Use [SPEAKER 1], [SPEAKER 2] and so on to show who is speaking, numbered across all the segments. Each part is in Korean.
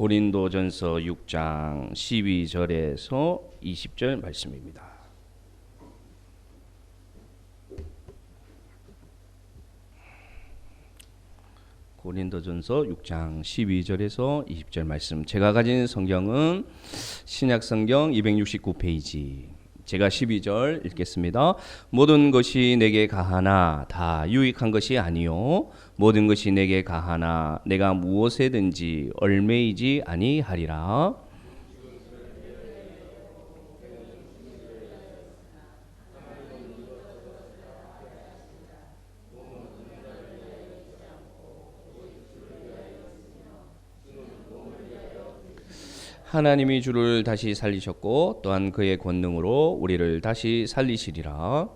[SPEAKER 1] 고린도전서 6장 12절에서 20절 말씀입니다. 고린도전서 6장 12절에서 20절 말씀. 제가 가진 성경은 신약성경 269페이지. 제가 12절 읽겠습니다. 모든 것이 내게 가하나 다 유익한 것이 아니요 모든 것이 내게 가하나 내가 무엇에든지 얽매이지 아니하리라. 하나님이 주를 다시 살리셨고 또한 그의 권능으로 우리를 다시 살리시리라.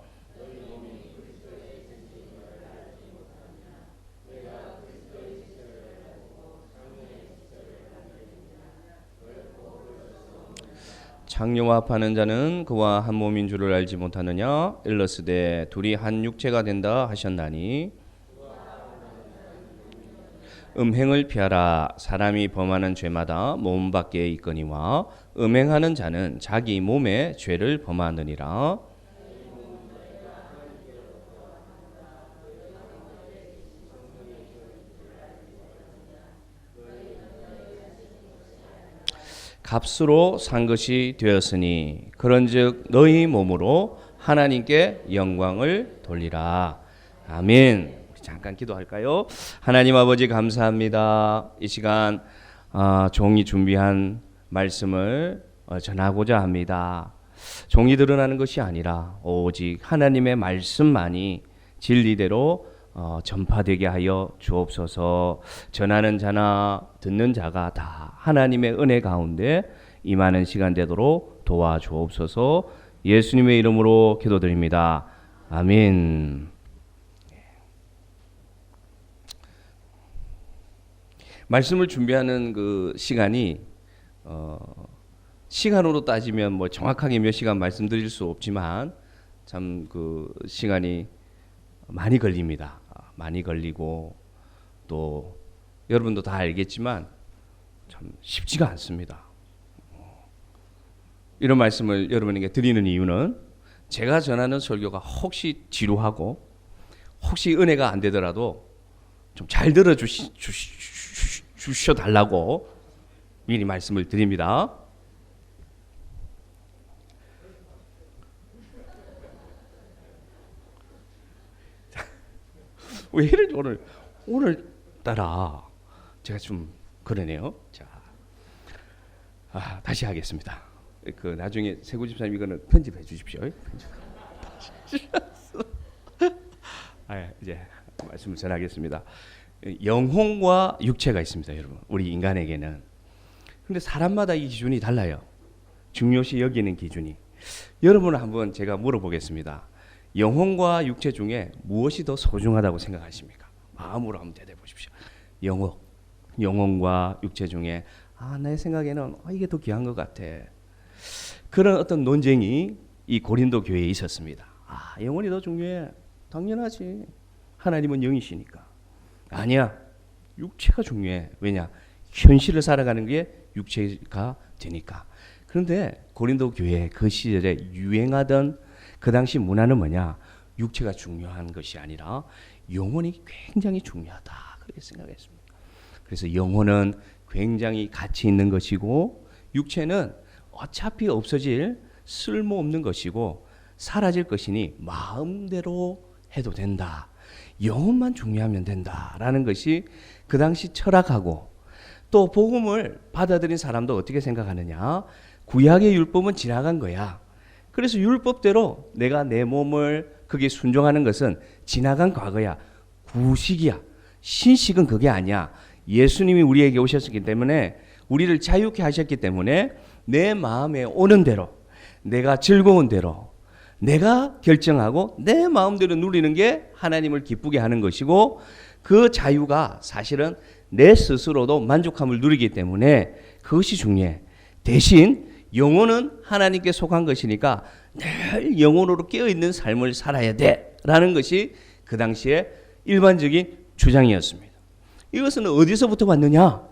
[SPEAKER 1] 창녀와 합하는 자는 그와 한 몸인 줄을 알지 못하느냐. 일러스되 둘이 한 육체가 된다 하셨나니 음행을 피하라. 사람이 범하는 죄마다 몸 밖에 있거니와 음행하는 자는 자기 몸에 죄를 범하느니라. 값으로 산 것이 되었으니 그런즉 너희 몸으로 하나님께 영광을 돌리라. 아멘. 잠깐 기도할까요? 하나님 아버지 감사합니다. 이 시간 종이 준비한 말씀을 전하고자 합니다. 종이 드러나는 것이 아니라 오직 하나님의 말씀만이 진리대로 전파되게 하여 주옵소서. 전하는 자나 듣는 자가 다 하나님의 은혜 가운데 임하는 시간 되도록 도와주옵소서. 예수님의 이름으로 기도드립니다. 아멘. 말씀을 준비하는 그 시간이 시간으로 따지면 뭐 정확하게 몇 시간 말씀드릴 수 없지만 참 그 시간이 많이 걸립니다. 많이 걸리고 또 여러분도 다 알겠지만 참 쉽지가 않습니다. 이런 말씀을 여러분에게 드리는 이유는 제가 전하는 설교가 혹시 지루하고 혹시 은혜가 안 되더라도 좀 잘 주셔달라고 미리 말씀을 드립니다. 왜 이래 오늘따라 제가 좀 그러네요. 자, 다시 하겠습니다. 그 나중에 세구 집사님 이거는 편집해 주십시오. 이제 말씀을 전하겠습니다. 영혼과 육체가 있습니다, 여러분. 우리 인간에게는. 근데 사람마다 이 기준이 달라요. 중요시 여기는 기준이. 여러분은 한번 제가 물어보겠습니다. 영혼과 육체 중에 무엇이 더 소중하다고 생각하십니까? 마음으로 한번 대답해 보십시오. 영혼과 육체 중에 내 생각에는 이게 더 귀한 것 같아. 그런 어떤 논쟁이 이 고린도 교회에 있었습니다. 영혼이 더 중요해. 당연하지. 하나님은 영이시니까. 아니야. 육체가 중요해. 왜냐? 현실을 살아가는 게 육체가 되니까. 그런데 고린도 교회 그 시절에 유행하던 그 당시 문화는 뭐냐? 육체가 중요한 것이 아니라 영혼이 굉장히 중요하다. 그렇게 생각했습니다. 그래서 영혼은 굉장히 가치 있는 것이고 육체는 어차피 없어질 쓸모없는 것이고 사라질 것이니 마음대로 해도 된다. 영혼만 중요하면 된다라는 것이 그 당시 철학하고 또 복음을 받아들인 사람도 어떻게 생각하느냐. 구약의 율법은 지나간 거야. 그래서 율법대로 내가 내 몸을 그게 순종하는 것은 지나간 과거야. 구식이야. 신식은 그게 아니야. 예수님이 우리에게 오셨기 때문에 우리를 자유케 하셨기 때문에 내 마음에 오는 대로 내가 즐거운 대로 내가 결정하고 내 마음대로 누리는 게 하나님을 기쁘게 하는 것이고 그 자유가 사실은 내 스스로도 만족함을 누리기 때문에 그것이 중요해. 대신 영혼은 하나님께 속한 것이니까 늘 영혼으로 깨어있는 삶을 살아야 돼라는 것이 그 당시에 일반적인 주장이었습니다. 이것은 어디서부터 왔느냐?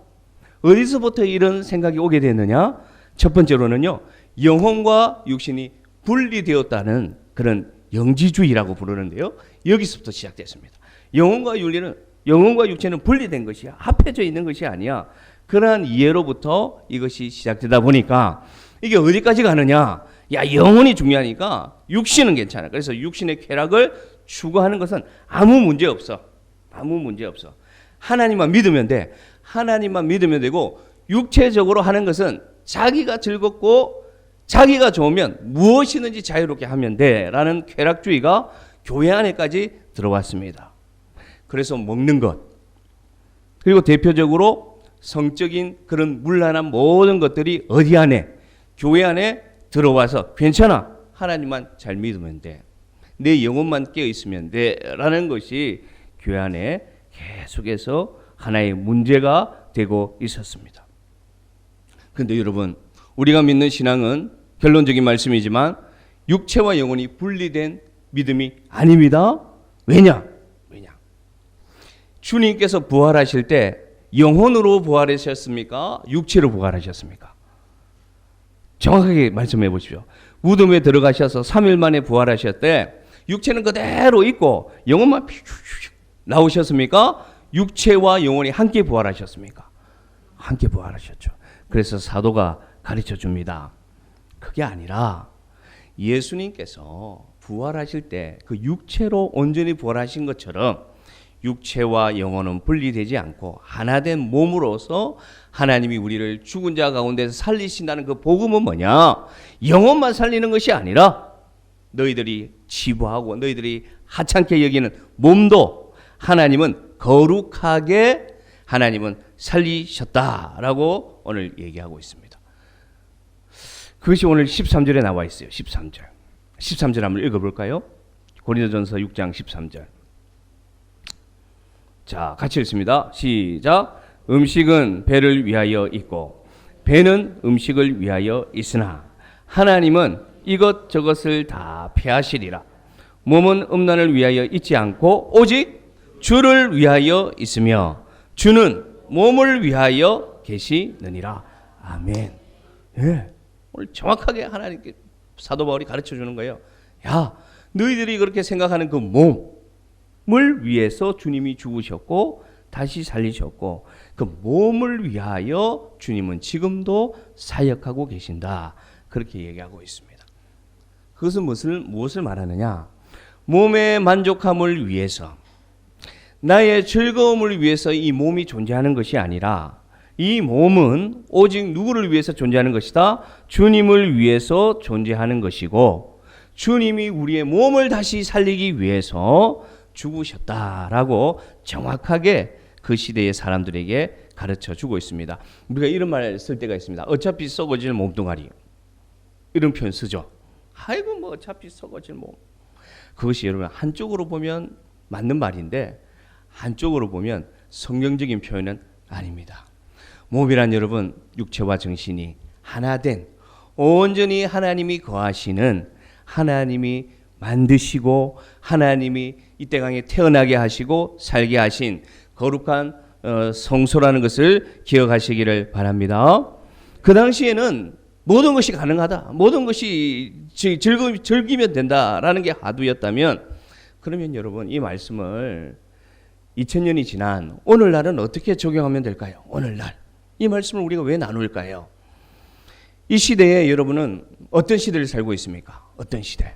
[SPEAKER 1] 어디서부터 이런 생각이 오게 됐느냐? 첫 번째로는요, 영혼과 육신이 분리되었다는 그런 영지주의라고 부르는데요. 여기서부터 시작됐습니다. 영혼과 육체는 분리된 것이야. 합해져 있는 것이 아니야. 그러한 이해로부터 이것이 시작되다 보니까 이게 어디까지 가느냐? 야, 영혼이 중요하니까 육신은 괜찮아. 그래서 육신의 쾌락을 추구하는 것은 아무 문제 없어. 아무 문제 없어. 하나님만 믿으면 돼. 하나님만 믿으면 되고, 육체적으로 하는 것은 자기가 즐겁고 자기가 좋으면 무엇이든지 자유롭게 하면 돼라는 쾌락주의가 교회 안에까지 들어왔습니다. 그래서 먹는 것, 그리고 대표적으로 성적인 그런 문란한 모든 것들이 어디 안에? 교회 안에 들어와서 괜찮아. 하나님만 잘 믿으면 돼. 내 영혼만 깨어 있으면 돼. 라는 것이 교회 안에 계속해서 하나의 문제가 되고 있었습니다. 그런데 여러분, 우리가 믿는 신앙은 결론적인 말씀이지만 육체와 영혼이 분리된 믿음이 아닙니다. 왜냐? 주님께서 부활하실 때 영혼으로 부활하셨습니까? 육체로 부활하셨습니까? 정확하게 말씀해 보십시오. 무덤에 들어가셔서 3일 만에 부활하셨대. 육체는 그대로 있고 영혼만 나오셨습니까? 육체와 영혼이 함께 부활하셨습니까? 함께 부활하셨죠. 그래서 사도가 가르쳐 줍니다. 그게 아니라 예수님께서 부활하실 때 그 육체로 온전히 부활하신 것처럼 육체와 영혼은 분리되지 않고 하나된 몸으로서 하나님이 우리를 죽은 자 가운데서 살리신다는 그 복음은 뭐냐? 영혼만 살리는 것이 아니라 너희들이 치부하고 너희들이 하찮게 여기는 몸도 하나님은 거룩하게 하나님은 살리셨다라고 오늘 얘기하고 있습니다. 그것이 오늘 13절에 나와 있어요. 13절 한번 읽어볼까요? 고린도전서 6장 13절. 자, 같이 읽습니다. 시작. 음식은 배를 위하여 있고 배는 음식을 위하여 있으나 하나님은 이것저것을 다 폐하시리라. 몸은 음란을 위하여 있지 않고 오직 주를 위하여 있으며 주는 몸을 위하여 계시느니라. 아멘. 예. 오늘 정확하게 하나님께 사도 바울이 가르쳐 주는 거예요. 야, 너희들이 그렇게 생각하는 그 몸을 위해서 주님이 죽으셨고 다시 살리셨고 그 몸을 위하여 주님은 지금도 사역하고 계신다. 그렇게 얘기하고 있습니다. 그것은 무엇을 말하느냐? 몸의 만족함을 위해서, 나의 즐거움을 위해서 이 몸이 존재하는 것이 아니라 이 몸은 오직 누구를 위해서 존재하는 것이다? 주님을 위해서 존재하는 것이고 주님이 우리의 몸을 다시 살리기 위해서 죽으셨다라고 정확하게 그 시대의 사람들에게 가르쳐 주고 있습니다. 우리가 이런 말 쓸 때가 있습니다. 어차피 썩어질 몸뚱아리. 이런 표현 쓰죠. 아이고 뭐 어차피 썩어질 몸. 그것이 여러분 한쪽으로 보면 맞는 말인데 한쪽으로 보면 성경적인 표현은 아닙니다. 몸이란 여러분 육체와 정신이 하나된 온전히 하나님이 거하시는 하나님이 만드시고 하나님이 이 땅에 태어나게 하시고 살게 하신 거룩한 성소라는 것을 기억하시기를 바랍니다. 그 당시에는 모든 것이 가능하다. 모든 것이 즐기면 된다라는 게 하두였다면 그러면 여러분 이 말씀을 2000년이 지난 오늘날은 어떻게 적용하면 될까요? 오늘날 이 말씀을 우리가 왜 나눌까요? 이 시대에 여러분은 어떤 시대를 살고 있습니까? 어떤 시대?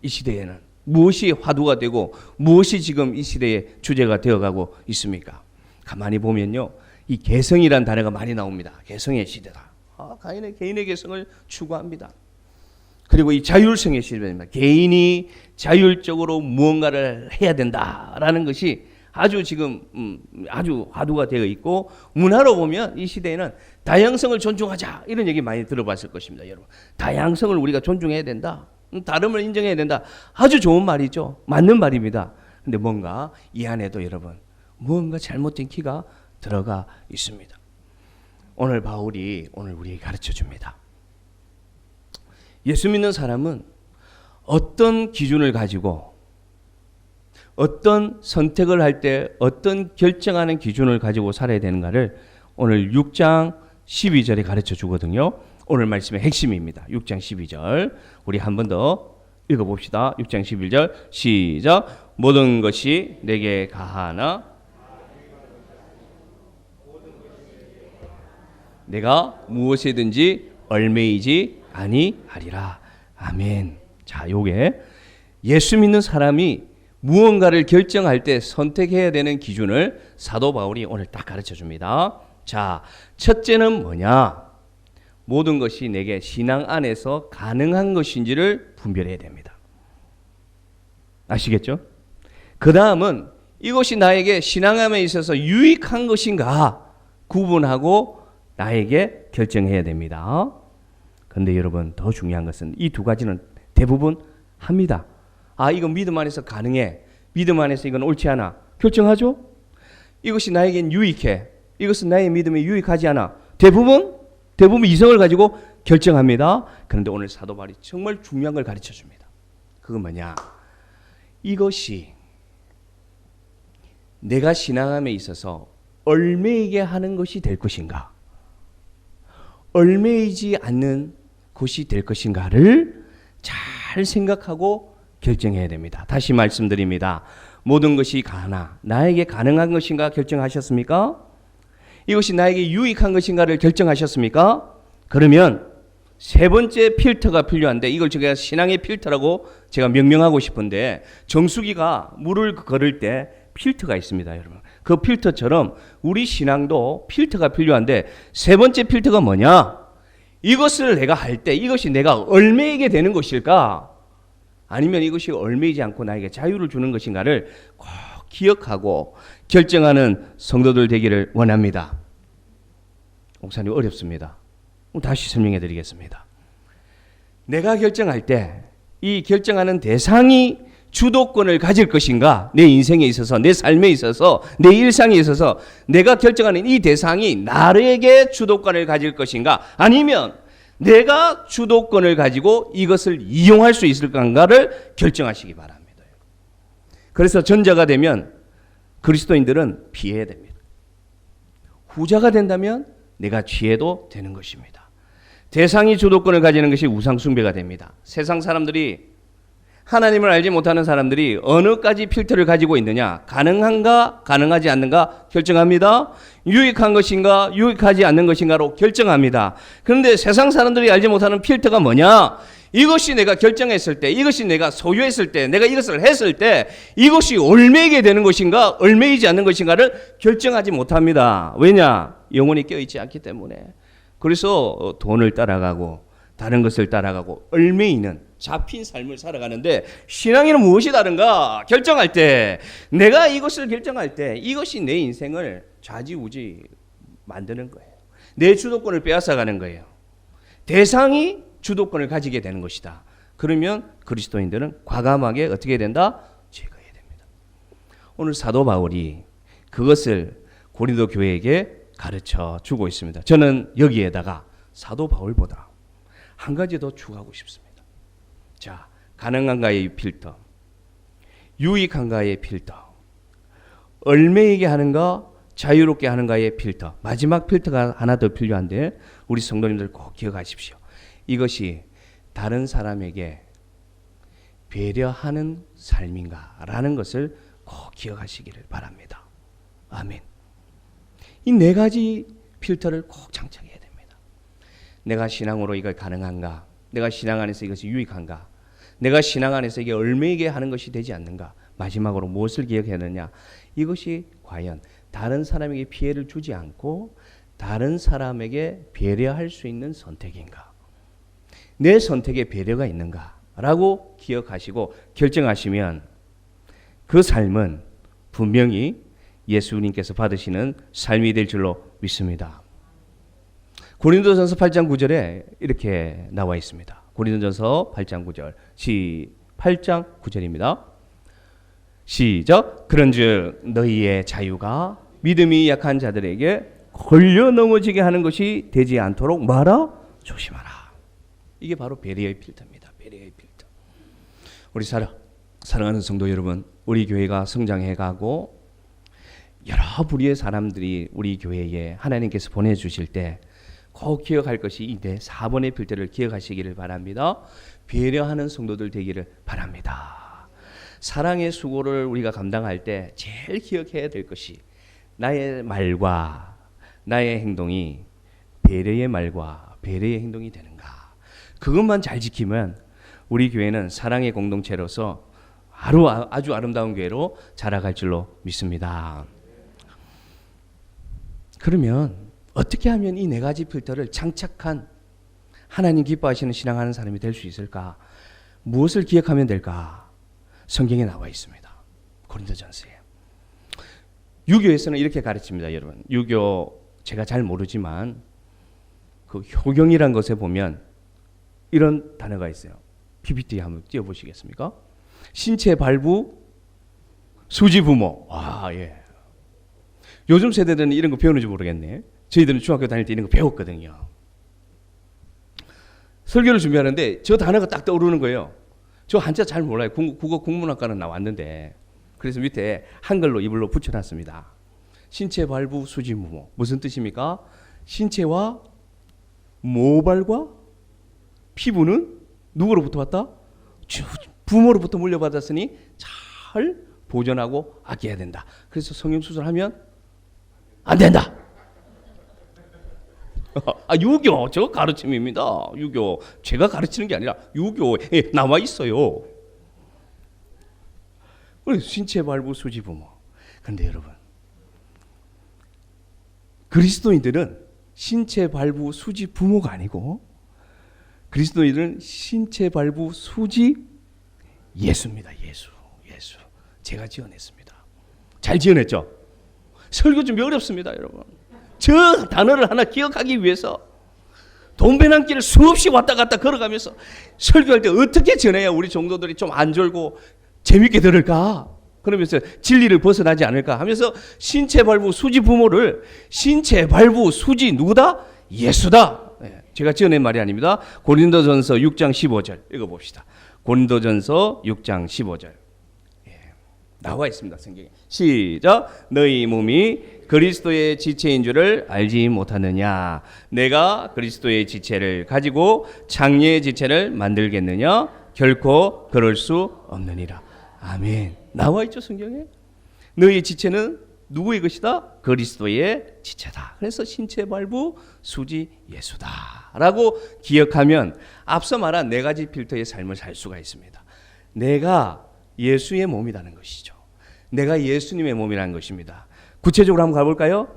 [SPEAKER 1] 이 시대에는 무엇이 화두가 되고 무엇이 지금 이 시대의 주제가 되어가고 있습니까? 가만히 보면요, 이 개성이란 단어가 많이 나옵니다. 개성의 시대다. 개인의 개성을 추구합니다. 그리고 이 자율성의 시대입니다. 개인이 자율적으로 무언가를 해야 된다라는 것이 아주 지금 아주 화두가 되어 있고 문화로 보면 이 시대에는 다양성을 존중하자 이런 얘기 많이 들어봤을 것입니다. 여러분, 다양성을 우리가 존중해야 된다. 다름을 인정해야 된다. 아주 좋은 말이죠. 맞는 말입니다. 근데 뭔가 이 안에도 여러분 무언가 잘못된 키가 들어가 있습니다. 오늘 바울이 오늘 우리에게 가르쳐 줍니다. 예수 믿는 사람은 어떤 기준을 가지고 어떤 선택을 할 때 어떤 결정하는 기준을 가지고 살아야 되는가를 오늘 6장 12절에 가르쳐 주거든요. 오늘 말씀의 핵심입니다. 6장 12절 우리 한 번 더 읽어봅시다. 6장 11절 시작. 모든 것이 내게 가하나 내가 무엇이든지 얽매이지 아니하리라. 아멘. 자, 요게 예수 믿는 사람이 무언가를 결정할 때 선택해야 되는 기준을 사도 바울이 오늘 딱 가르쳐 줍니다. 자, 첫째는 뭐냐? 모든 것이 내게 신앙 안에서 가능한 것인지를 분별해야 됩니다. 아시겠죠? 그 다음은 이것이 나에게 신앙 안에 있어서 유익한 것인가 구분하고 나에게 결정해야 됩니다. 그런데 여러분 더 중요한 것은 이 두 가지는 대부분 합니다. 아, 이건 믿음 안에서 가능해. 믿음 안에서 이건 옳지 않아. 결정하죠? 이것이 나에겐 유익해. 이것은 나의 믿음에 유익하지 않아. 대부분 이성을 가지고 결정합니다. 그런데 오늘 사도 바울이 정말 중요한 걸 가르쳐 줍니다. 그건 뭐냐? 이것이 내가 신앙함에 있어서 얽매이게 하는 것이 될 것인가? 얽매이지 않는 것이 될 것인가를 잘 생각하고 결정해야 됩니다. 다시 말씀드립니다. 모든 것이 가나 나에게 가능한 것인가 결정하셨습니까? 이것이 나에게 유익한 것인가를 결정하셨습니까? 그러면 세 번째 필터가 필요한데 이걸 제가 신앙의 필터라고 제가 명명하고 싶은데 정수기가 물을 걸을 때 필터가 있습니다, 여러분. 그 필터처럼 우리 신앙도 필터가 필요한데 세 번째 필터가 뭐냐? 이것을 내가 할 때 이것이 내가 얽매이게 되는 것일까? 아니면 이것이 얽매이지 않고 나에게 자유를 주는 것인가를 꼭 기억하고 결정하는 성도들 되기를 원합니다. 목사님 어렵습니다. 다시 설명해 드리겠습니다. 내가 결정할 때 이 결정하는 대상이 주도권을 가질 것인가? 내 인생에 있어서, 내 삶에 있어서, 내 일상에 있어서 내가 결정하는 이 대상이 나에게 주도권을 가질 것인가? 아니면 내가 주도권을 가지고 이것을 이용할 수 있을 건가를 결정하시기 바랍니다. 그래서 전자가 되면 그리스도인들은 피해야 됩니다. 후자가 된다면 내가 취해도 되는 것입니다. 대상이 주도권을 가지는 것이 우상숭배가 됩니다. 세상 사람들이 하나님을 알지 못하는 사람들이 어느까지 필터를 가지고 있느냐, 가능한가 가능하지 않는가 결정합니다. 유익한 것인가 유익하지 않는 것인가로 결정합니다. 그런데 세상 사람들이 알지 못하는 필터가 뭐냐, 이것이 내가 결정했을 때, 이것이 내가 소유했을 때, 내가 이것을 했을 때 이것이 얽매이게 되는 것인가 얽매이지 않는 것인가를 결정하지 못합니다. 왜냐? 영혼이 껴있지 않기 때문에. 그래서 돈을 따라가고 다른 것을 따라가고 얽매이는 잡힌 삶을 살아가는데, 신앙에는 무엇이 다른가 결정할 때, 내가 이것을 결정할 때 이것이 내 인생을 좌지우지 만드는 거예요. 내 주도권을 빼앗아가는 거예요. 대상이 주도권을 가지게 되는 것이다. 그러면 그리스도인들은 과감하게 어떻게 된다? 제거해야 됩니다. 오늘 사도 바울이 그것을 고린도 교회에게 가르쳐 주고 있습니다. 저는 여기에다가 사도 바울보다 한 가지 더 추가하고 싶습니다. 자, 가능한가의 필터, 유익한가의 필터, 얽매이게 하는가 자유롭게 하는가의 필터, 마지막 필터가 하나 더 필요한데 우리 성도님들 꼭 기억하십시오. 이것이 다른 사람에게 배려하는 삶인가라는 것을 꼭 기억하시기를 바랍니다. 아멘. 이 네 가지 필터를 꼭 장착해야 됩니다. 내가 신앙으로 이걸 가능한가? 내가 신앙 안에서 이것이 유익한가? 내가 신앙 안에서 이게 얽매이게 하는 것이 되지 않는가? 마지막으로 무엇을 기억해야 되느냐? 이것이 과연 다른 사람에게 피해를 주지 않고 다른 사람에게 배려할 수 있는 선택인가? 내 선택에 배려가 있는가? 라고 기억하시고 결정하시면 그 삶은 분명히 예수님께서 받으시는 삶이 될 줄로 믿습니다. 고린도전서 8장 9절에 이렇게 나와 있습니다. 고린도전서 8장 9절 8장 9절입니다. 시작. 그런즉 너희의 자유가 믿음이 약한 자들에게 걸려 넘어지게 하는 것이 되지 않도록 말아 조심하라. 이게 바로 배려의 필터입니다. 배려의 필터. 우리 사랑하는 성도 여러분, 우리 교회가 성장해가고 여러 부류의 사람들이 우리 교회에 하나님께서 보내주실 때 꼭 기억할 것이 이 네 4번의 필터를 기억하시기를 바랍니다. 배려하는 성도들 되기를 바랍니다. 사랑의 수고를 우리가 감당할 때 제일 기억해야 될 것이 나의 말과 나의 행동이 배려의 말과 배려의 행동이 되는가. 그것만 잘 지키면 우리 교회는 사랑의 공동체로서 아주 아름다운 교회로 자라갈 줄로 믿습니다. 그러면 어떻게 하면 이 네 가지 필터를 장착한 하나님 기뻐하시는 신앙하는 사람이 될 수 있을까? 무엇을 기억하면 될까? 성경에 나와 있습니다. 고린도전서에. 유교에서는 이렇게 가르칩니다, 여러분. 유교 제가 잘 모르지만 그 효경이란 것에 보면 이런 단어가 있어요. PPT 한번 띄워보시겠습니까? 신체 발부 수지 부모. 와, 예. 요즘 세대들은 이런 거 배우는지 모르겠네. 저희들은 중학교 다닐 때 이런 거 배웠거든요. 설교를 준비하는데 저 단어가 딱 떠오르는 거예요. 저 한자 잘 몰라요. 국어 국문학과는 나왔는데. 그래서 밑에 한글로 이불로 붙여놨습니다. 신체 발부 수지 부모. 무슨 뜻입니까? 신체와 모발과 피부는 누구로부터 왔다? 부모로부터 물려받았으니 잘 보존하고 아껴야 된다. 그래서 성형수술하면 안 된다. 유교 저 가르침입니다. 유교 제가 가르치는 게 아니라 유교에 나와 있어요. 그래서 신체 발부 수지 부모. 그런데 여러분, 그리스도인들은 신체 발부 수지 부모가 아니고 그리스도인들은 신체 발부 수지 예수입니다. 예수. 제가 지어냈습니다. 잘 지어냈죠? 설교 준비 어렵습니다, 여러분. 저 단어를 하나 기억하기 위해서 돈배낭길을 수없이 왔다 갔다 걸어가면서 설교할 때 어떻게 전해야 우리 종도들이 좀 안 졸고 재밌게 들을까? 그러면서 진리를 벗어나지 않을까 하면서 신체 발부 수지 부모를 신체 발부 수지 누구다? 예수다. 제가 지어낸 말이 아닙니다. 고린도전서 6장 15절 읽어봅시다. 고린도전서 6장 15절 나와 있습니다. 성경에. 시작. 너희 몸이 그리스도의 지체인 줄을 알지 못하느냐? 내가 그리스도의 지체를 가지고 장래의 지체를 만들겠느냐? 결코 그럴 수 없느니라. 아멘. 나와 있죠, 성경에. 너희 지체는 누구의 것이다? 그리스도의 지체다. 그래서 신체 발부 수지 예수다 라고 기억하면 앞서 말한 네 가지 필터의 삶을 살 수가 있습니다. 내가 예수의 몸이라는 것이죠. 내가 예수님의 몸이라는 것입니다. 구체적으로 한번 가볼까요?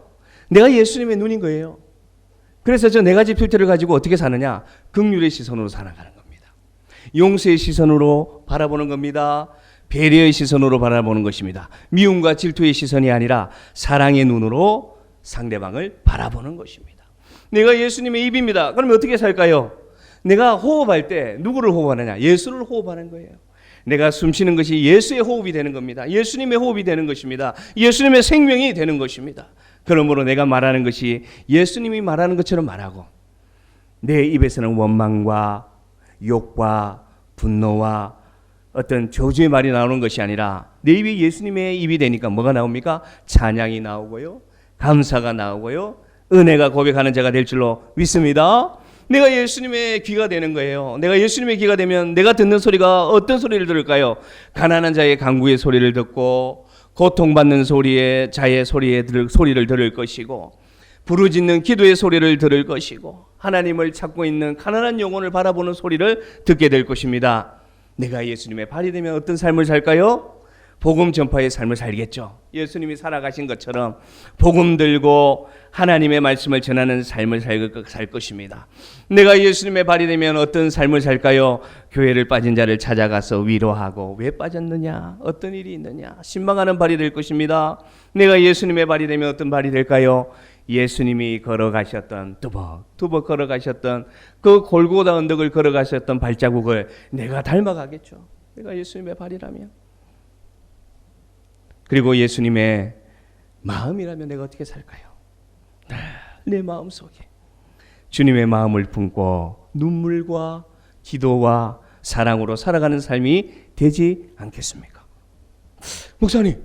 [SPEAKER 1] 내가 예수님의 눈인 거예요. 그래서 저 네 가지 필터를 가지고 어떻게 사느냐? 긍휼의 시선으로 살아가는 겁니다. 용서의 시선으로 바라보는 겁니다. 배려의 시선으로 바라보는 것입니다. 미움과 질투의 시선이 아니라 사랑의 눈으로 상대방을 바라보는 것입니다. 내가 예수님의 입입니다. 그러면 어떻게 살까요? 내가 호흡할 때 누구를 호흡하느냐? 예수를 호흡하는 거예요. 내가 숨쉬는 것이 예수의 호흡이 되는 겁니다. 예수님의 호흡이 되는 것입니다. 예수님의 생명이 되는 것입니다. 그러므로 내가 말하는 것이 예수님이 말하는 것처럼 말하고 내 입에서는 원망과 욕과 분노와 어떤 저주의 말이 나오는 것이 아니라 내 입이 예수님의 입이 되니까 뭐가 나옵니까? 찬양이 나오고요, 감사가 나오고요, 은혜가 고백하는 자가 될 줄로 믿습니다. 내가 예수님의 귀가 되는 거예요. 내가 예수님의 귀가 되면 내가 듣는 소리가 어떤 소리를 들을까요? 가난한 자의 간구의 소리를 듣고 고통받는 소리의 자의 소리를 들을 것이고 부르짖는 기도의 소리를 들을 것이고 하나님을 찾고 있는 가난한 영혼을 바라보는 소리를 듣게 될 것입니다. 내가 예수님의 발이 되면 어떤 삶을 살까요? 복음 전파의 삶을 살겠죠. 예수님이 살아가신 것처럼 복음 들고 하나님의 말씀을 전하는 삶을 살 것입니다. 내가 예수님의 발이 되면 어떤 삶을 살까요? 교회를 빠진 자를 찾아가서 위로하고 왜 빠졌느냐? 어떤 일이 있느냐? 신방하는 발이 될 것입니다. 내가 예수님의 발이 되면 어떤 발이 될까요? 예수님이 걸어가셨던 두벅 걸어가셨던 그 골고다 언덕을 걸어가셨던 발자국을 내가 닮아가겠죠. 내가 예수님의 발이라면. 그리고 예수님의 마음이라면 내가 어떻게 살까요? 내 마음속에 주님의 마음을 품고 눈물과 기도와 사랑으로 살아가는 삶이 되지 않겠습니까? 목사님,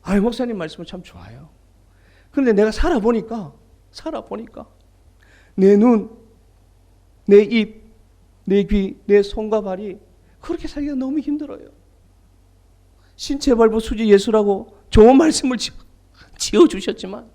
[SPEAKER 1] 아, 목사님 말씀은 참 좋아요. 그런데 내가 살아보니까 내 눈, 내 입, 내 귀, 내 손과 발이 그렇게 살기가 너무 힘들어요. 신체발부 수지 예수라고 좋은 말씀을 지어주셨지만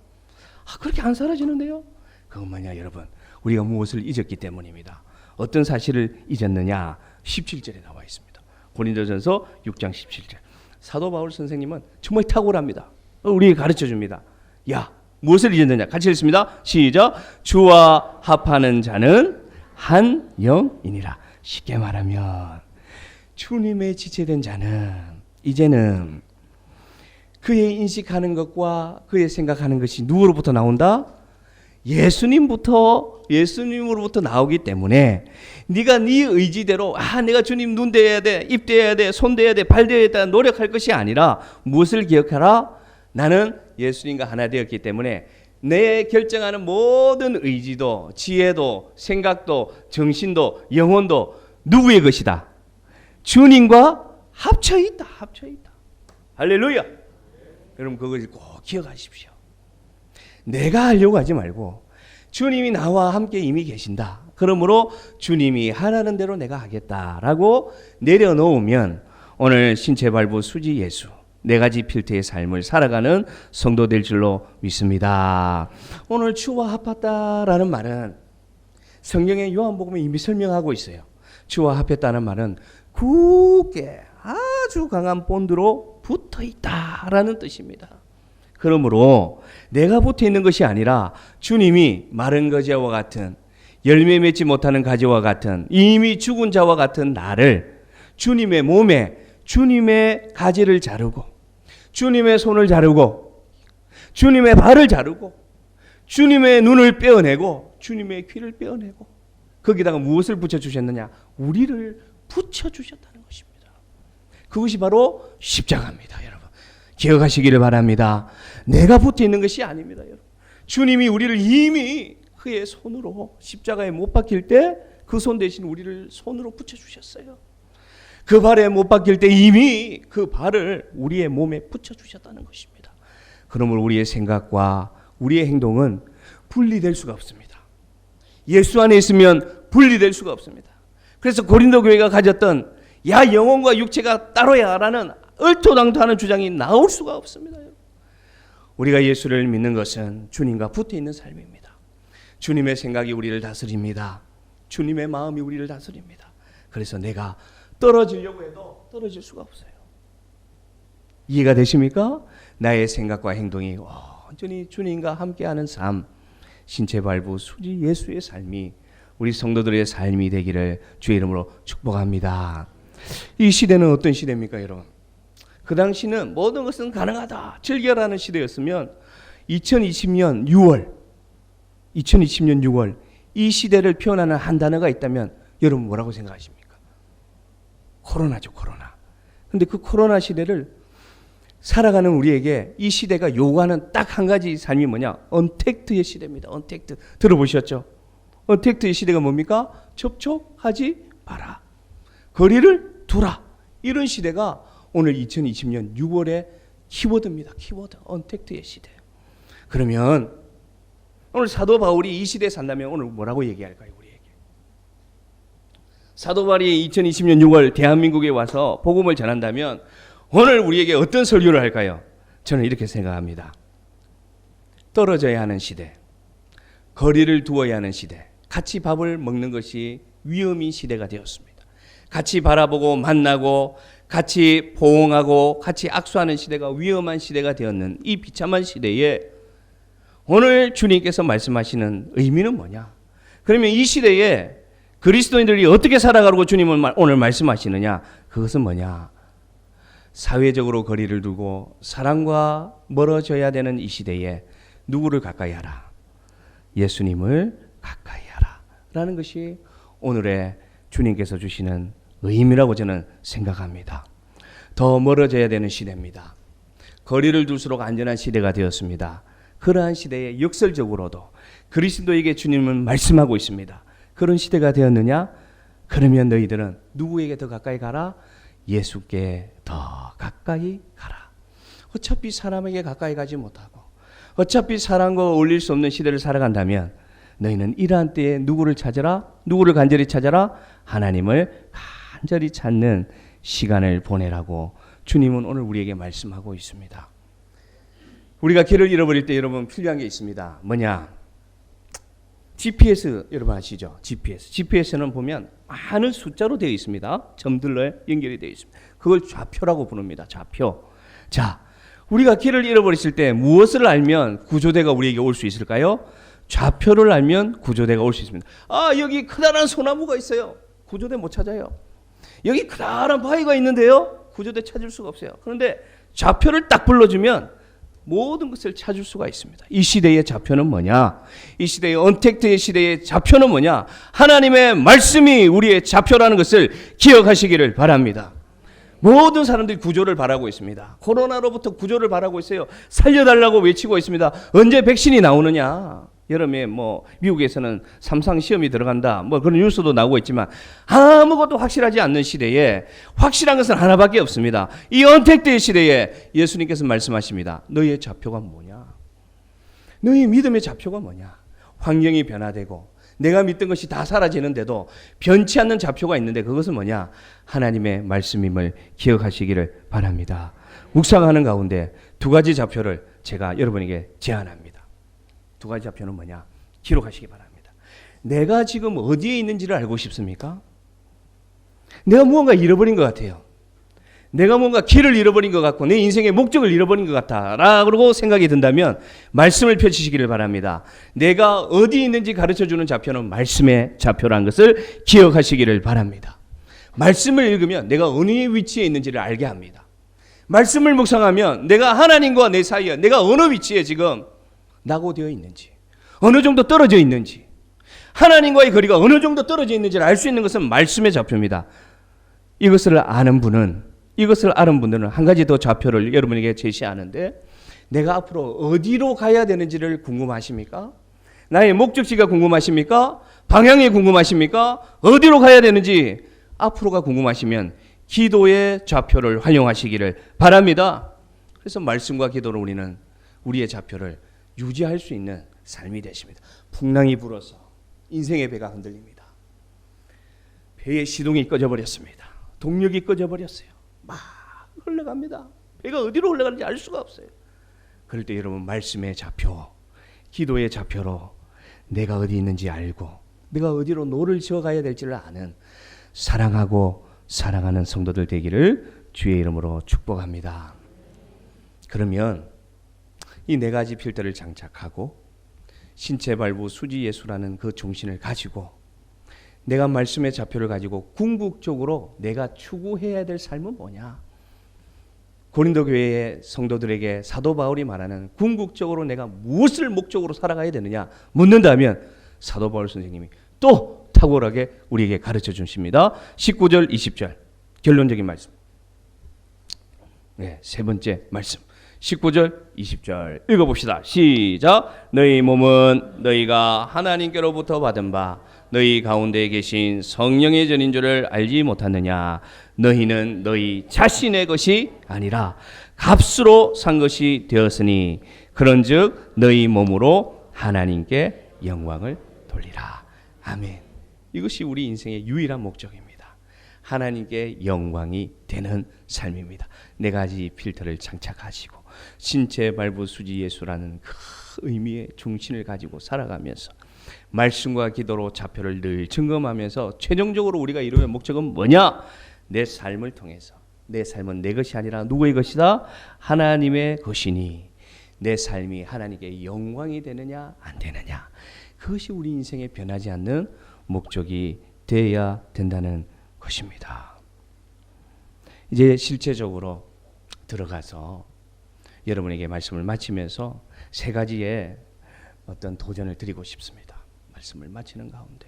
[SPEAKER 1] 그렇게 안 사라지는데요. 그건 뭐냐 여러분, 우리가 무엇을 잊었기 때문입니다. 어떤 사실을 잊었느냐, 17절에 나와 있습니다. 고린도전서 6장 17절. 사도 바울 선생님은 정말 탁월합니다. 우리에게 가르쳐줍니다. 야, 무엇을 잊었느냐, 같이 읽습니다. 시작. 주와 합하는 자는 한 영이니라. 쉽게 말하면 주님의 지체된 자는 이제는 그의 인식하는 것과 그의 생각하는 것이 누구로부터 나온다? 예수님으로부터 나오기 때문에 네가 네 의지대로 내가 주님 눈 대야 돼, 입 대야 돼, 손 대야 돼, 발 대야 돼 노력할 것이 아니라 무엇을 기억하라? 나는 예수님과 하나 되었기 때문에 내 결정하는 모든 의지도, 지혜도, 생각도, 정신도, 영혼도 누구의 것이다? 주님과 합쳐있다. 할렐루야. 여러분 그것을 꼭 기억하십시오. 내가 하려고 하지 말고 주님이 나와 함께 이미 계신다. 그러므로 주님이 하라는 대로 내가 하겠다라고 내려놓으면 오늘 신체발부 수지 예수 네 가지 필터의 삶을 살아가는 성도 될 줄로 믿습니다. 오늘 주와 합했다라는 말은 성경의 요한복음에 이미 설명하고 있어요. 주와 합했다는 말은 굳게 아주 강한 본드로 붙어 있다라는 뜻입니다. 그러므로 내가 붙어 있는 것이 아니라 주님이 마른 거지와 같은, 열매 맺지 못하는 가지와 같은, 이미 죽은 자와 같은 나를 주님의 몸에 주님의 가지를 자르고, 주님의 손을 자르고, 주님의 발을 자르고, 주님의 눈을 빼어내고, 주님의 귀를 빼어내고, 거기다가 무엇을 붙여주셨느냐? 우리를 붙여주셨다는 것입니다. 그것이 바로 십자가입니다, 여러분. 기억하시기를 바랍니다. 내가 붙어 있는 것이 아닙니다, 여러분. 주님이 우리를 이미 그의 손으로 십자가에 못 박힐 때 그 손 대신 우리를 손으로 붙여주셨어요. 그 발에 못 박힐 때 이미 그 발을 우리의 몸에 붙여주셨다는 것입니다. 그러므로 우리의 생각과 우리의 행동은 분리될 수가 없습니다. 예수 안에 있으면 분리될 수가 없습니다. 그래서 고린도 교회가 가졌던 야 영혼과 육체가 따로야 라는 얼토당토하는 주장이 나올 수가 없습니다. 우리가 예수를 믿는 것은 주님과 붙어 있는 삶입니다. 주님의 생각이 우리를 다스립니다. 주님의 마음이 우리를 다스립니다. 그래서 내가 떨어지려고 해도 떨어질 수가 없어요. 이해가 되십니까? 나의 생각과 행동이 온전히 주님과 함께하는 삶, 신체발부 수지 예수의 삶이 우리 성도들의 삶이 되기를 주의 이름으로 축복합니다. 이 시대는 어떤 시대입니까, 여러분? 그 당시는 모든 것은 가능하다, 즐겨라는 시대였으면 2020년 6월 이 시대를 표현하는 한 단어가 있다면 여러분 뭐라고 생각하십니까? 코로나죠, 코로나. 그런데 그 코로나 시대를 살아가는 우리에게 이 시대가 요구하는 딱 한 가지 삶이 뭐냐? 언택트의 시대입니다. 언택트. 들어보셨죠? 언택트의 시대가 뭡니까? 접촉하지 마라. 거리를 두라. 이런 시대가 오늘 2020년 6월의 키워드입니다. 키워드. 언택트의 시대. 그러면 오늘 사도 바울이 이 시대에 산다면 오늘 뭐라고 얘기할까요? 우리에게. 사도 바울이 2020년 6월 대한민국에 와서 복음을 전한다면 오늘 우리에게 어떤 설교를 할까요? 저는 이렇게 생각합니다. 떨어져야 하는 시대, 거리를 두어야 하는 시대, 같이 밥을 먹는 것이 위험인 시대가 되었습니다. 같이 바라보고 만나고 같이 포옹하고 같이 악수하는 시대가 위험한 시대가 되었는 이 비참한 시대에 오늘 주님께서 말씀하시는 의미는 뭐냐? 그러면 이 시대에 그리스도인들이 어떻게 살아가라고 주님은 오늘 말씀하시느냐? 그것은 뭐냐? 사회적으로 거리를 두고 사랑과 멀어져야 되는 이 시대에 누구를 가까이 하라? 예수님을 가까이 하라 라는 것이 오늘의 주님께서 주시는 의미라고 저는 생각합니다. 더 멀어져야 되는 시대입니다. 거리를 둘수록 안전한 시대가 되었습니다. 그러한 시대에 역설적으로도 그리스도에게 주님은 말씀하고 있습니다. 그런 시대가 되었느냐? 그러면 너희들은 누구에게 더 가까이 가라? 예수께 더 가까이 가라. 어차피 사람에게 가까이 가지 못하고 어차피 사람과 어울릴 수 없는 시대를 살아간다면 너희는 이러한 때에 누구를 찾아라? 누구를 간절히 찾아라? 하나님을 간절히 찾는 시간을 보내라고 주님은 오늘 우리에게 말씀하고 있습니다. 우리가 길을 잃어버릴 때 여러분 필요한 게 있습니다. 뭐냐? GPS 여러분 아시죠? GPS는 보면 많은 숫자로 되어 있습니다. 점들로 연결이 되어 있습니다. 그걸 좌표라고 부릅니다. 좌표. 자, 우리가 길을 잃어버렸을 때 무엇을 알면 구조대가 우리에게 올 수 있을까요? 좌표를 알면 구조대가 올 수 있습니다. 아, 여기 커다란 소나무가 있어요. 구조대 못 찾아요. 여기 커다란 바위가 있는데요. 구조대 찾을 수가 없어요. 그런데 좌표를 딱 불러주면 모든 것을 찾을 수가 있습니다. 이 시대의 좌표는 뭐냐? 이 시대의 언택트의 시대의 좌표는 뭐냐? 하나님의 말씀이 우리의 좌표라는 것을 기억하시기를 바랍니다. 모든 사람들이 구조를 바라고 있습니다. 코로나로부터 구조를 바라고 있어요. 살려달라고 외치고 있습니다. 언제 백신이 나오느냐? 여름에 미국에서는 3상 시험이 들어간다. 그런 뉴스도 나오고 있지만 아무것도 확실하지 않는 시대에 확실한 것은 하나밖에 없습니다. 이 언택트의 시대에 예수님께서 말씀하십니다. 너희의 좌표가 뭐냐? 너희 믿음의 좌표가 뭐냐? 환경이 변화되고 내가 믿던 것이 다 사라지는데도 변치 않는 좌표가 있는데 그것은 뭐냐? 하나님의 말씀임을 기억하시기를 바랍니다. 묵상하는 가운데 두 가지 좌표를 제가 여러분에게 제안합니다. 두 가지 좌표는 뭐냐? 기록하시기 바랍니다. 내가 지금 어디에 있는지를 알고 싶습니까? 내가 무언가 잃어버린 것 같아요. 내가 뭔가 길을 잃어버린 것 같고 내 인생의 목적을 잃어버린 것 같아 라고 생각이 든다면 말씀을 펼치시기를 바랍니다. 내가 어디 있는지 가르쳐주는 좌표는 말씀의 좌표라는 것을 기억하시기를 바랍니다. 말씀을 읽으면 내가 어느 위치에 있는지를 알게 합니다. 말씀을 묵상하면 내가 하나님과 내 사이에 내가 어느 위치에 지금 낙오되어 있는지 어느 정도 떨어져 있는지 하나님과의 거리가 어느 정도 떨어져 있는지를 알 수 있는 것은 말씀의 좌표입니다. 이것을 아는 분들은 한 가지 더 좌표를 여러분에게 제시하는데 내가 앞으로 어디로 가야 되는지를 궁금하십니까? 나의 목적지가 궁금하십니까? 방향이 궁금하십니까? 어디로 가야 되는지 앞으로가 궁금하시면 기도의 좌표를 활용하시기를 바랍니다. 그래서 말씀과 기도로 우리는 우리의 좌표를 유지할 수 있는 삶이 되십니다. 풍랑이 불어서 인생의 배가 흔들립니다. 배의 시동이 꺼져버렸습니다. 동력이 꺼져버렸어요. 막 흘러갑니다. 배가 어디로 흘러가는지 알 수가 없어요. 그럴 때 여러분 말씀의 좌표, 기도의 좌표로 내가 어디 있는지 알고 내가 어디로 노를 지어가야 될지를 아는 사랑하고 사랑하는 성도들 되기를 주의 이름으로 축복합니다. 그러면 이 네 가지 필터를 장착하고 신체 발부 수지 예수라는 그 정신을 가지고 내가 말씀의 좌표를 가지고 궁극적으로 내가 추구해야 될 삶은 뭐냐? 고린도 교회의 성도들에게 사도 바울이 말하는 궁극적으로 내가 무엇을 목적으로 살아가야 되느냐 묻는다면 사도 바울 선생님이 또 탁월하게 우리에게 가르쳐 주십니다. 19절 20절 결론적인 말씀. 네, 세 번째 말씀. 19절 20절 읽어봅시다. 시작. 너희 몸은 너희가 하나님께로부터 받은 바 너희 가운데 계신 성령의 전인 줄을 알지 못하느냐? 너희는 너희 자신의 것이 아니라 값으로 산 것이 되었으니 그런즉 너희 몸으로 하나님께 영광을 돌리라. 아멘. 이것이 우리 인생의 유일한 목적입니다. 하나님께 영광이 되는 삶입니다. 네 가지 필터를 장착하시고 신체 발부 수지 예수라는 그 의미의 중심을 가지고 살아가면서 말씀과 기도로 좌표를 늘 점검하면서 최종적으로 우리가 이루어야 목적은 뭐냐? 내 삶을 통해서 내 삶은 내 것이 아니라 누구의 것이다? 하나님의 것이니 내 삶이 하나님께 영광이 되느냐 안 되느냐, 그것이 우리 인생에 변하지 않는 목적이 되어야 된다는 것입니다. 이제 실제적으로 들어가서 여러분에게 말씀을 마치면서 세 가지의 어떤 도전을 드리고 싶습니다. 말씀을 마치는 가운데.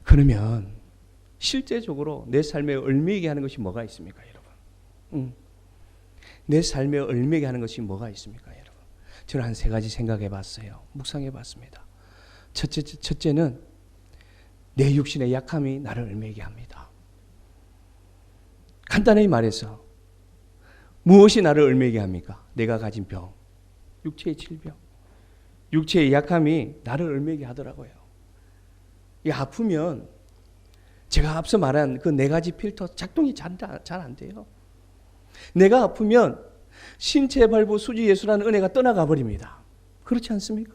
[SPEAKER 1] 그러면 실제적으로 내 삶에 얽매이게 하는 것이 뭐가 있습니까, 여러분? 내 삶에 얽매이게 하는 것이 뭐가 있습니까, 여러분? 저는 한 세 가지 생각해 봤어요. 묵상해 봤습니다. 첫째는 내 육신의 약함이 나를 얽매이게 합니다. 간단히 말해서 무엇이 나를 얽매게 합니까? 내가 가진 병, 육체의 질병, 육체의 약함이 나를 얽매게 하더라고요. 이 아프면 제가 앞서 말한 그 네 가지 필터 작동이 잘 안 돼요. 내가 아프면 신체 발부 수지 예수라는 은혜가 떠나가 버립니다. 그렇지 않습니까?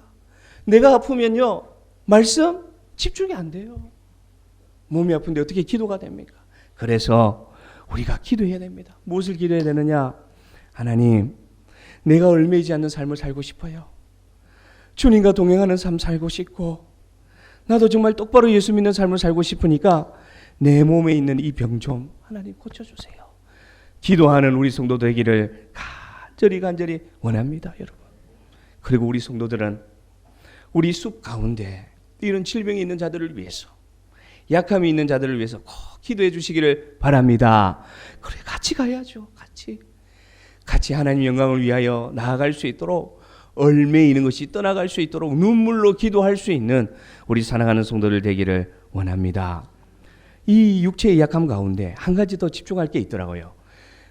[SPEAKER 1] 내가 아프면요, 말씀 집중이 안 돼요. 몸이 아픈데 어떻게 기도가 됩니까? 그래서 우리가 기도해야 됩니다. 무엇을 기도해야 되느냐? 하나님, 내가 얽매이지 않는 삶을 살고 싶어요. 주님과 동행하는 삶 살고 싶고, 나도 정말 똑바로 예수 믿는 삶을 살고 싶으니까 내 몸에 있는 이 병 좀 하나님 고쳐주세요. 기도하는 우리 성도 되기를 간절히 원합니다, 여러분. 그리고 우리 성도들은 우리 숲 가운데 이런 질병이 있는 자들을 위해서, 약함이 있는 자들을 위해서 꼭 기도해 주시기를 바랍니다. 그래, 같이 가야죠. 같이 하나님 영광을 위하여 나아갈 수 있도록, 얽매이는 것이 떠나갈 수 있도록 눈물로 기도할 수 있는 우리 사랑하는 성도들 되기를 원합니다. 이 육체의 약함 가운데 한 가지 더 집중할 게 있더라고요.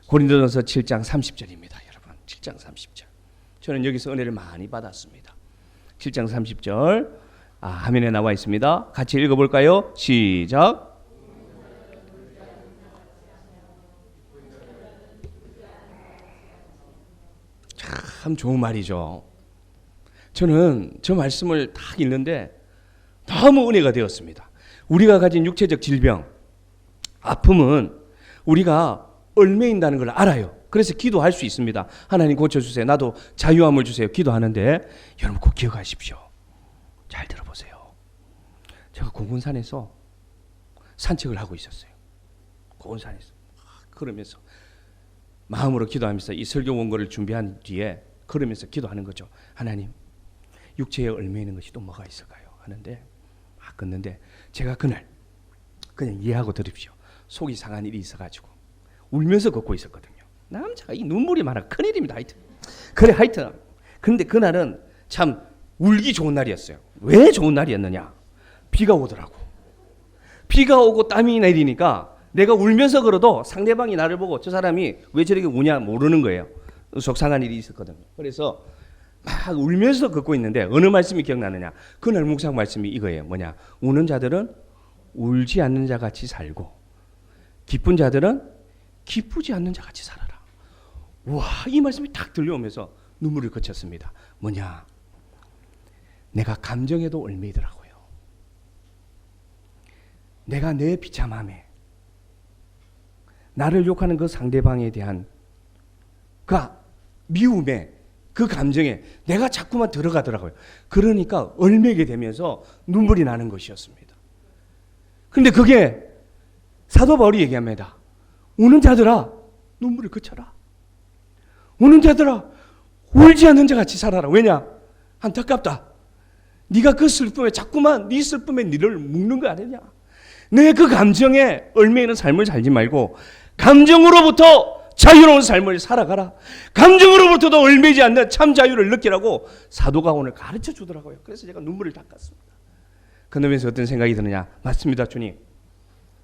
[SPEAKER 1] 고린도전서 7장 30절입니다. 여러분, 7장 30절. 저는 여기서 은혜를 많이 받았습니다. 7장 30절 화면에 나와 있습니다. 같이 읽어볼까요? 시작. 참 좋은 말이죠. 저는 저 말씀을 딱 읽는데 너무 은혜가 되었습니다. 우리가 가진 육체적 질병, 아픔은 우리가 얽매인다는 걸 알아요. 그래서 기도할 수 있습니다. 하나님 고쳐주세요. 나도 자유함을 주세요. 기도하는데 여러분 꼭 기억하십시오. 잘 들어보세요. 제가 고군산에서 산책을 하고 있었어요. 고군산에서. 그러면서 마음으로 기도하면서 이 설교 원고를 준비한 뒤에 그러면서 기도하는 거죠. 하나님, 육체에 얽매이는 것이 또 뭐가 있을까요? 하는데 끊는데 제가 그날 그냥 이해하고 들으십시오. 속이 상한 일이 있어가지고 울면서 걷고 있었거든요. 남자가 이 눈물이 많아 큰일입니다. 하여튼 그런데 그날은 참 울기 좋은 날이었어요. 왜 좋은 날이었느냐? 비가 오더라고. 비가 오고 땀이 내리니까 내가 울면서 걸어도 상대방이 나를 보고 저 사람이 왜 저렇게 우냐 모르는 거예요. 속상한 일이 있었거든요. 그래서 막 울면서 걷고 있는데 어느 말씀이 기억나느냐? 그날 묵상 말씀이 이거예요. 뭐냐? 우는 자들은 울지 않는 자 같이 살고 기쁜 자들은 기쁘지 않는 자 같이 살아라. 와, 이 말씀이 딱 들려오면서 눈물을 그쳤습니다. 뭐냐? 내가 감정에도 얽매이더라고요. 내가 내 비참함에, 나를 욕하는 그 상대방에 대한 그 미움에, 그 감정에 내가 자꾸만 들어가더라고요. 그러니까 얽매게 되면서 눈물이 나는 것이었습니다. 그런데 그게 사도 바울이 얘기합니다. 우는 자들아 눈물을 그쳐라. 우는 자들아 울지 않는 자 같이 살아라. 왜냐? 안타깝다. 네가 그 슬픔에 자꾸만 네 슬픔에 니를 묶는 거 아니냐. 내 그 감정에 얽매이는 삶을 살지 말고 감정으로부터 자유로운 삶을 살아가라. 감정으로부터도 얽매이지 않는 참 자유를 느끼라고 사도가 오늘 가르쳐 주더라고요. 그래서 제가 눈물을 닦았습니다. 그러면서 어떤 생각이 드느냐? 맞습니다, 주님.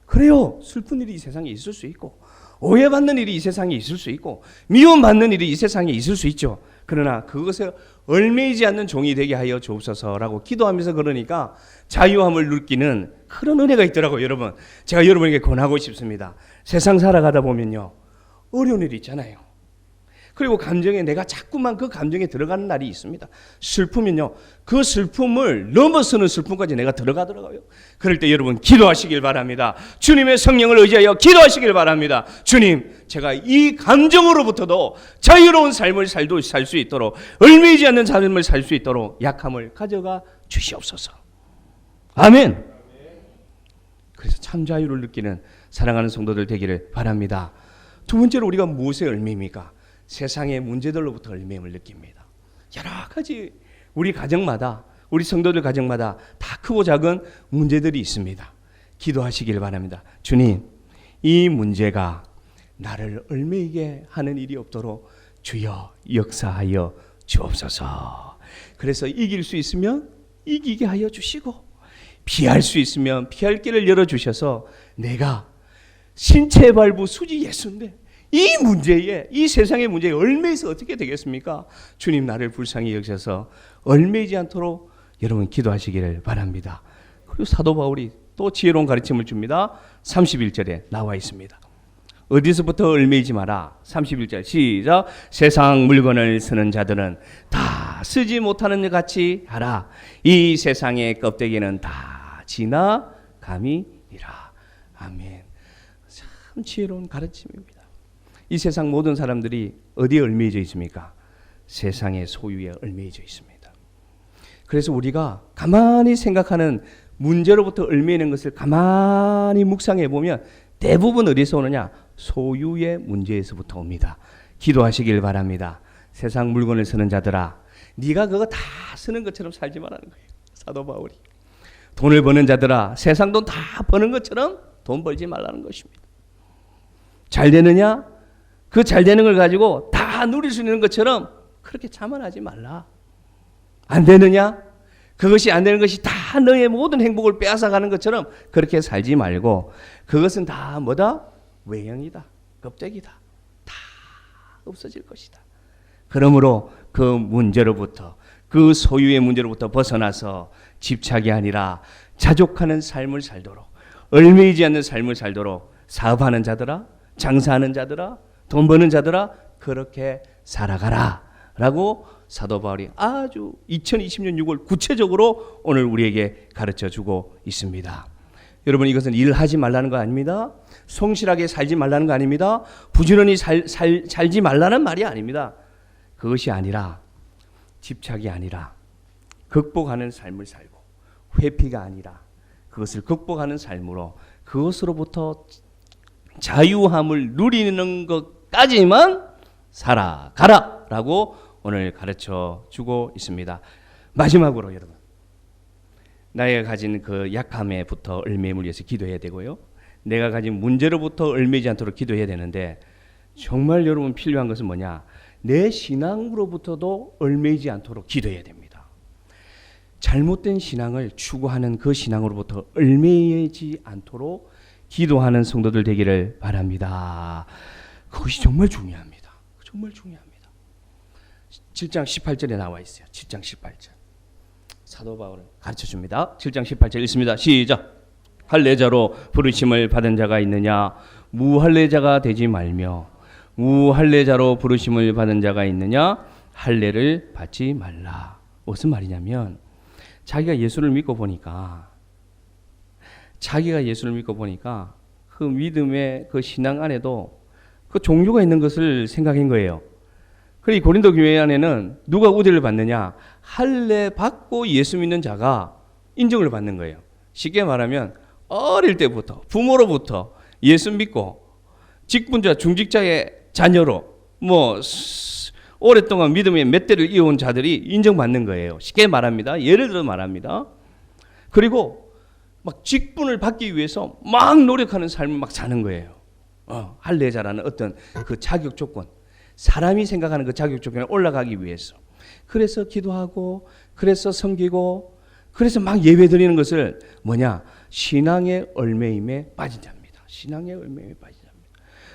[SPEAKER 1] 그래요. 슬픈 일이 이 세상에 있을 수 있고 오해받는 일이 이 세상에 있을 수 있고 미움받는 일이 이 세상에 있을 수 있죠. 그러나 그것에 얽매이지 않는 종이 되게 하여 주옵소서라고 기도하면서 그러니까 자유함을 느끼는 그런 은혜가 있더라고요. 여러분, 제가 여러분에게 권하고 싶습니다. 세상 살아가다 보면요, 어려운 일이 있잖아요. 그리고 감정에 내가 자꾸만 그 감정에 들어가는 날이 있습니다. 슬프면요, 그 슬픔을 넘어서는 슬픔까지 내가 들어가더라고요. 그럴 때 여러분 기도하시길 바랍니다. 주님의 성령을 의지하여 기도하시길 바랍니다. 주님, 제가 이 감정으로부터도 자유로운 삶을 살 수 있도록, 얽매이지 않는 삶을 살 수 있도록 약함을 가져가 주시옵소서. 아멘. 그래서 참 자유를 느끼는 사랑하는 성도들 되기를 바랍니다. 두 번째로 우리가 무엇에 얽매입니까? 세상의 문제들로부터 얽매임을 느낍니다. 여러 가지 우리 가정마다, 우리 성도들 가정마다 다 크고 작은 문제들이 있습니다. 기도하시길 바랍니다. 주님, 이 문제가 나를 얽매이게 하는 일이 없도록 주여 역사하여 주옵소서. 그래서 이길 수 있으면 이기게 하여 주시고 피할 수 있으면 피할 길을 열어주셔서 내가 신체 발부 수지 예수인데 이 문제에, 이 세상의 문제에 얽매여서 어떻게 되겠습니까? 주님 나를 불쌍히 여기셔서 얽매이지 않도록 여러분 기도하시기를 바랍니다. 그리고 사도 바울이 또 지혜로운 가르침을 줍니다. 31절에 나와 있습니다. 어디서부터 얽매이지 마라. 31절 시작. 세상 물건을 쓰는 자들은 다 쓰지 못하는 것 같이 하라. 이 세상의 껍데기는 다 지나감이니라. 아멘. 참 지혜로운 가르침입니다. 이 세상 모든 사람들이 어디에 얽매여져 있습니까? 세상의 소유에 얽매여져 있습니다. 그래서 우리가 가만히 생각하는 문제로부터 얽매이는 것을 가만히 묵상해 보면 대부분 어디서 오느냐? 소유의 문제에서부터 옵니다. 기도하시길 바랍니다. 세상 물건을 쓰는 자들아, 네가 그거 다 쓰는 것처럼 살지 말라는 거예요. 사도 바울이. 돈을 버는 자들아, 세상 돈 다 버는 것처럼 돈 벌지 말라는 것입니다. 잘 되느냐? 그 잘 되는 걸 가지고 다 누릴 수 있는 것처럼 그렇게 자만하지 말라. 안 되느냐? 그것이 안 되는 것이 다 너의 모든 행복을 빼앗아가는 것처럼 그렇게 살지 말고 그것은 다 뭐다? 외형이다. 껍데기다. 다 없어질 것이다. 그러므로 그 문제로부터, 그 소유의 문제로부터 벗어나서 집착이 아니라 자족하는 삶을 살도록, 얽매이지 않는 삶을 살도록 사업하는 자들아, 장사하는 자들아, 돈 버는 자들아 그렇게 살아가라 라고 사도 바울이 아주 2020년 6월 구체적으로 오늘 우리에게 가르쳐주고 있습니다. 여러분, 이것은 일하지 말라는 거 아닙니다. 성실하게 살지 말라는 거 아닙니다. 부지런히 살지 말라는 말이 아닙니다. 그것이 아니라, 집착이 아니라 극복하는 삶을 살고, 회피가 아니라 그것을 극복하는 삶으로 그것으로부터 자유함을 누리는 것까지만 살아가라 라고 오늘 가르쳐 주고 있습니다. 마지막으로 여러분, 나의 가진 그 약함에부터 얽매임을 위해서 기도해야 되고요, 내가 가진 문제로부터 얽매이지 않도록 기도해야 되는데, 정말 여러분 필요한 것은 뭐냐? 내 신앙으로부터도 얽매이지 않도록 기도해야 됩니다. 잘못된 신앙을 추구하는 그 신앙으로부터 얽매이지 않도록 기도하는 성도들 되기를 바랍니다. 그것이 정말 중요합니다. 정말 중요합니다. 7장 18절에 나와 있어요. 7장 18절. 사도 바울은 가르쳐 줍니다. 7장 18절 읽습니다. 시작. 할례자로 부르심을 받은 자가 있느냐? 무할례자가 되지 말며, 무할례자로 부르심을 받은 자가 있느냐? 할례를 받지 말라. 무슨 말이냐면, 자기가 예수를 믿고 보니까 그 믿음의 그 신앙 안에도 그 종교가 있는 것을 생각한 거예요. 그리고 이 고린도 교회 안에는 누가 우대를 받느냐? 할례 받고 예수 믿는 자가 인정을 받는 거예요. 쉽게 말하면 어릴 때부터 부모로부터 예수 믿고 직분자 중직자의 자녀로 오랫동안 믿음의 몇 대를 이어온 자들이 인정받는 거예요. 쉽게 말합니다. 예를 들어 말합니다. 그리고 막 직분을 받기 위해서 막 노력하는 삶을 막 사는 거예요. 할례자라는 어떤 그 자격 조건, 사람이 생각하는 그 자격 조건에 올라가기 위해서. 그래서 기도하고, 그래서 섬기고, 그래서 막 예배 드리는 것을 뭐냐? 신앙의 얽매임에 빠진 자입니다. 신앙의 얽매임에 빠진 자입니다.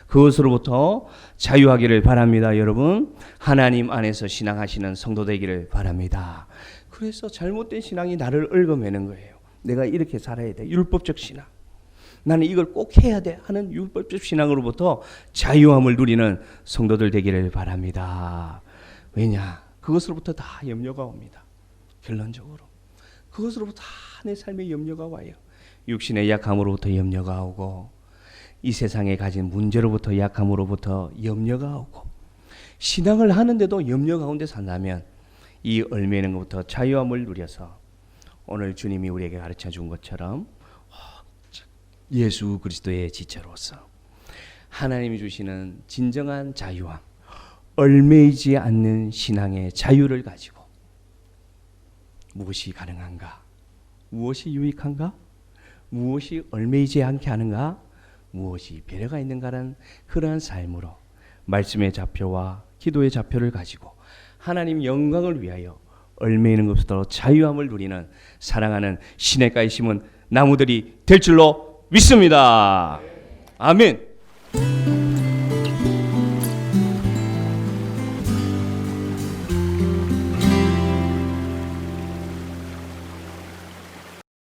[SPEAKER 1] 그것으로부터 자유하기를 바랍니다. 여러분, 하나님 안에서 신앙하시는 성도 되기를 바랍니다. 그래서 잘못된 신앙이 나를 얽어매는 거예요. 내가 이렇게 살아야 돼. 율법적 신앙. 나는 이걸 꼭 해야 돼 하는 율법적 신앙으로부터 자유함을 누리는 성도들 되기를 바랍니다. 왜냐? 그것으로부터 다 염려가 옵니다. 결론적으로 그것으로부터 다 내 삶에 염려가 와요. 육신의 약함으로부터 염려가 오고, 이 세상에 가진 문제로부터, 약함으로부터 염려가 오고, 신앙을 하는데도 염려 가운데 산다면 이 얽매이는 것부터 자유함을 누려서 오늘 주님이 우리에게 가르쳐 준 것처럼 예수 그리스도의 지체로서 하나님이 주시는 진정한 자유함, 얽매이지 않는 신앙의 자유를 가지고 무엇이 가능한가? 무엇이 유익한가? 무엇이 얽매이지 않게 하는가? 무엇이 배려가 있는가라는 그러한 삶으로 말씀의 좌표와 기도의 좌표를 가지고 하나님 영광을 위하여 얽매이는 것부터 자유함을 누리는 사랑하는 시냇가에 심은 나무들이 될 줄로 믿습니다. 아멘.